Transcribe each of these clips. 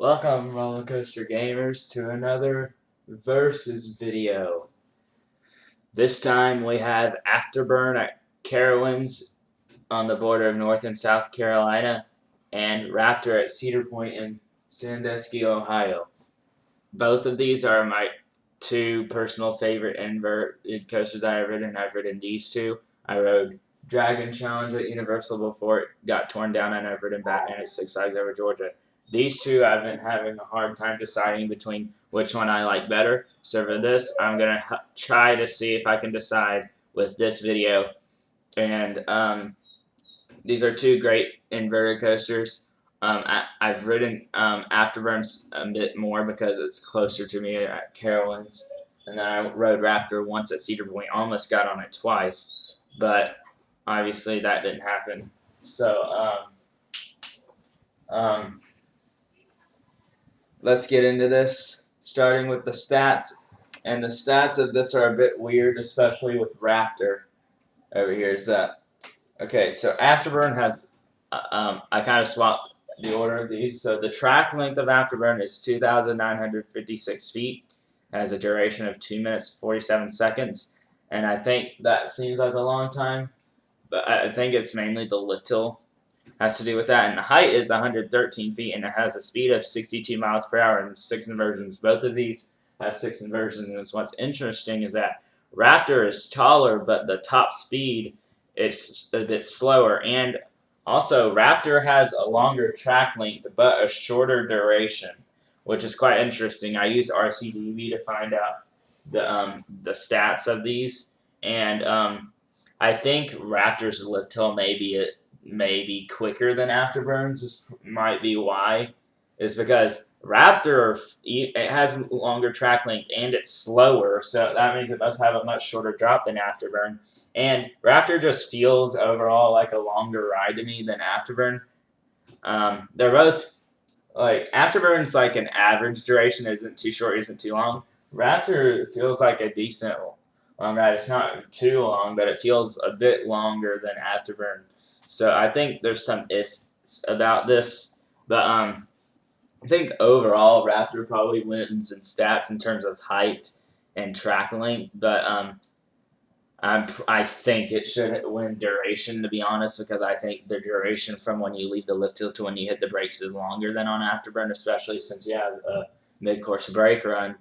Welcome, roller coaster gamers, to another versus video. This time we have Afterburn at Carowinds on the border of North and South Carolina, and Raptor at Cedar Point in Sandusky, Ohio. Both of these are my two personal favorite inverted coasters I've ridden. I've ridden these two. I rode Dragon Challenge at Universal before it got torn down, and I've ridden Batman at Six Flags Over Georgia. These two, I've been having a hard time deciding between which one I like better. So for this, I'm going to try to see if I can decide with this video. And these are two great inverted coasters. I've ridden Afterburns a bit more because it's closer to me at Carowinds. And then I rode Raptor once at Cedar Point. Almost got on it twice. But obviously that didn't happen. So let's get into this, starting with the stats. And the stats of this are a bit weird, especially with Raptor. Over here is that. Okay, so Afterburn has, I kind of swapped the order of these. So the track length of Afterburn is 2,956 feet. It has a duration of 2 minutes 47 seconds. And I think that seems like a long time, but I think it's mainly the lift hill has to do with that. And the height is 113 feet, and it has a speed of 62 miles per hour and 6 inversions. Both of these have 6 inversions, and what's interesting is that Raptor is taller, but the top speed is a bit slower. And also, Raptor has a longer track length, but a shorter duration, which is quite interesting. I used RCDB to find out the stats of these, and I think Raptor's lift hill may be quicker than Afterburn's. This might be why. Is because Raptor, it has longer track length and it's slower, so that means it must have a much shorter drop than Afterburn. And Raptor just feels overall like a longer ride to me than Afterburn. They're both, like, Afterburn's like an average duration, isn't too short, isn't too long. Raptor feels like a decent long ride. It's not too long, but it feels a bit longer than Afterburn. So I think there's some ifs about this, but I think overall Raptor probably wins in stats in terms of height and track length, but I think it should win duration, to be honest, because I think the duration from when you leave the lift hill to when you hit the brakes is longer than on Afterburn, especially since you have a mid-course brake run.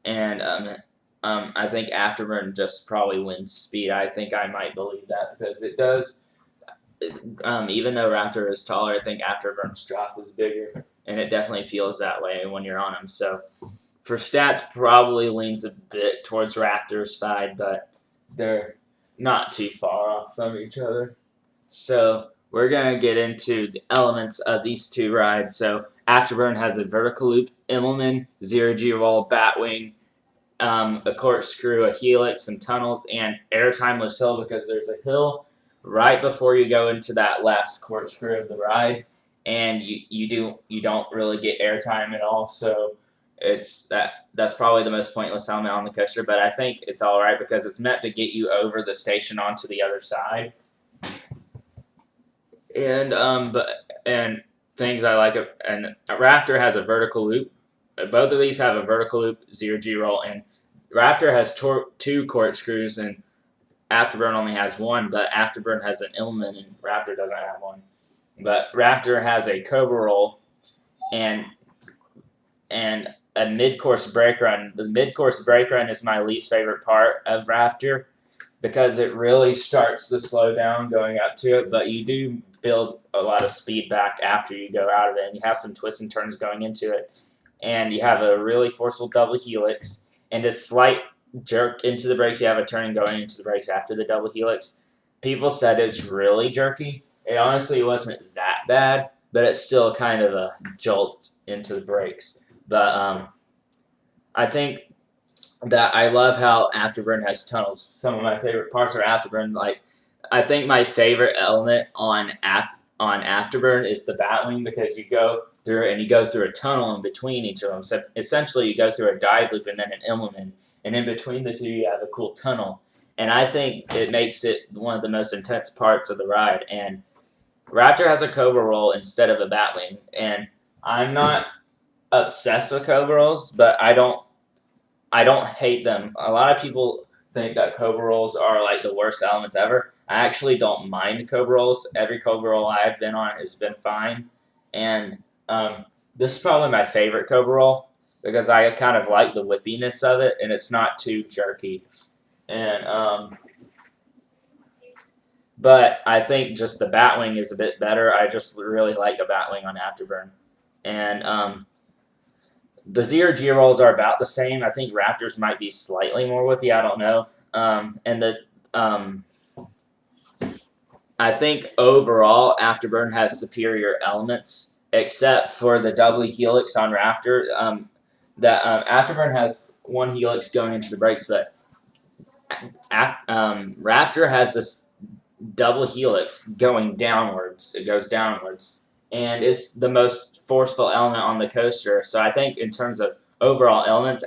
And I think Afterburn just probably wins speed. I think I might believe that because it does. Even though Raptor is taller, I think Afterburn's drop is bigger, and it definitely feels that way when you're on them. So for stats, probably leans a bit towards Raptor's side, but they're not too far off from each other. So we're going to get into the elements of these two rides. So Afterburn has a vertical loop Immelman, 0G roll, batwing, a corkscrew, a helix, some tunnels, and airtimeless hill because there's a hill right before you go into that last corkscrew of the ride, and you don't really get airtime at all. So that's probably the most pointless element on the coaster, but I think it's all right because it's meant to get you over the station onto the other side. And things I like, and Raptor has a vertical loop. Both of these have a vertical loop, 0G roll, and Raptor has two corkscrews, and Afterburn only has one, but Afterburn has an Immelman, and Raptor doesn't have one. But Raptor has a Cobra roll and a mid-course brake run. The mid-course brake run is my least favorite part of Raptor because it really starts to slow down going up to it, but you do build a lot of speed back after you go out of it, and you have some twists and turns going into it. And you have a really forceful double helix and a slight jerk into the brakes. You have a turn going into the brakes after the double helix. People said it's really jerky. It honestly wasn't that bad, but it's still kind of a jolt into the brakes. But I think that I love how Afterburn has tunnels. Some of my favorite parts are Afterburn. Like, I think my favorite element on Afterburn is the batwing because you go through a tunnel in between each of them. So essentially, you go through a dive loop and then an Immelman, and in between the two, you have a cool tunnel. And I think it makes it one of the most intense parts of the ride. And Raptor has a Cobra roll instead of a batwing, and I'm not obsessed with Cobra rolls, but I don't hate them. A lot of people think that Cobra rolls are like the worst elements ever. I actually don't mind Cobra rolls. Every Cobra roll I've been on has been fine, and this is probably my favorite Cobra roll because I kind of like the whippiness of it, and it's not too jerky. And but I think just the Batwing is a bit better. I just really like the Batwing on Afterburn, and the zero-G rolls are about the same. I think Raptors might be slightly more whippy. I don't know. And the I think overall Afterburn has superior elements, except for the double helix on Raptor. Afterburn has one helix going into the brakes, but Raptor has this double helix going downwards. It goes downwards, and it's the most forceful element on the coaster. So I think in terms of overall elements,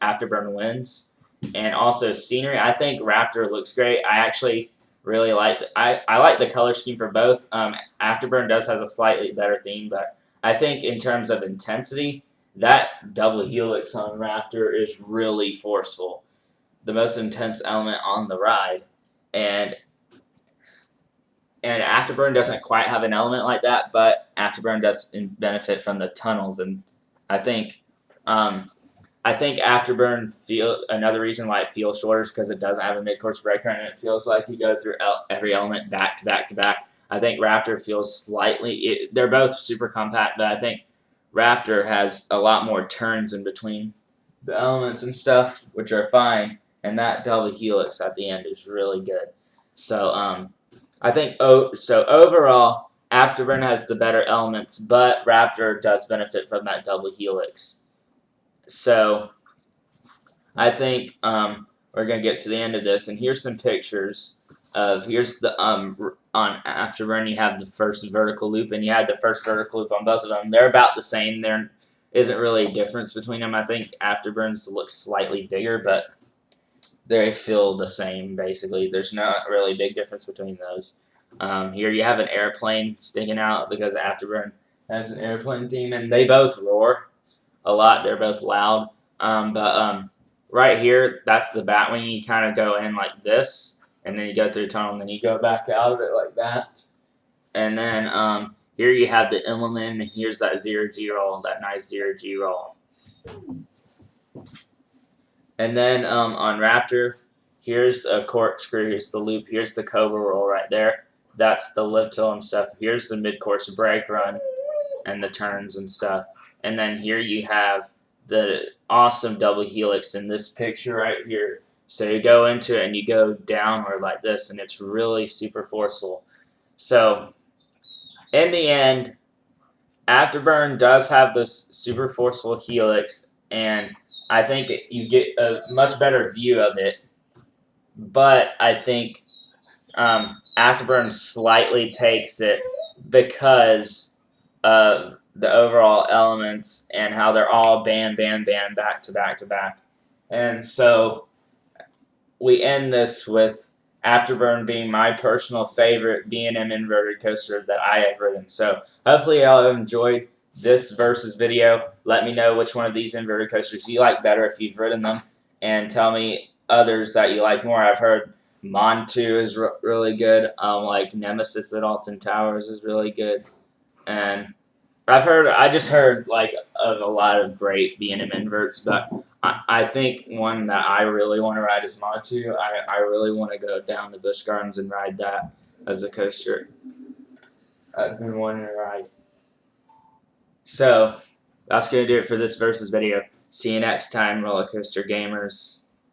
Afterburn wins, and also scenery. I think Raptor looks great. I actually really like. I like the color scheme for both. Afterburn does has a slightly better theme, but I think in terms of intensity, that double helix on Raptor is really forceful, the most intense element on the ride, and Afterburn doesn't quite have an element like that, but Afterburn does benefit from the tunnels, and I think Afterburn another reason why it feels shorter is because it doesn't have a mid-course brake run, and it feels like you go through every element back to back to back. I think Raptor feels slightly. They're both super compact, but I think Raptor has a lot more turns in between the elements and stuff, which are fine, and that double helix at the end is really good. So I think so overall, Afterburn has the better elements, but Raptor does benefit from that double helix. So I think we're gonna get to the end of this, and here's some pictures of here's the on Afterburn you have the first vertical loop, and you had the first vertical loop on both of them. They're about the same. There isn't really a difference between them. I think Afterburn's looks slightly bigger, but they feel the same basically. There's not really a big difference between those. Here you have an airplane sticking out because Afterburn has an airplane theme, and they both roar a lot. They're both loud. Right here, that's the Batwing. You kind of go in like this, and then you go through the tunnel, and then you go back out of it like that. And then here you have the emblem, and here's that zero-G roll, that nice zero-G roll. And then on Raptor, here's a corkscrew, here's the loop, here's the Cobra roll right there. That's the lift hill and stuff. Here's the mid-course brake run and the turns and stuff. And then here you have the awesome double helix in this picture right here. So you go into it and you go downward like this, and it's really super forceful. So in the end, Afterburn does have this super forceful helix, and I think you get a much better view of it. But I think Afterburn slightly takes it because of the overall elements and how they're all bam, bam, bam, back to back to back. And so we end this with Afterburn being my personal favorite B&M inverted coaster that I have ridden. So hopefully y'all have enjoyed this versus video. Let me know which one of these inverted coasters you like better if you've ridden them, and tell me others that you like more. I've heard Montu is really good. Like Nemesis at Alton Towers is really good, and I just heard like of a lot of great B&M inverts, but I think one that I really want to ride is Montu. I really want to go down to Busch Gardens and ride that as a coaster. I've been wanting to ride. So that's going to do it for this versus video. See you next time, roller coaster gamers.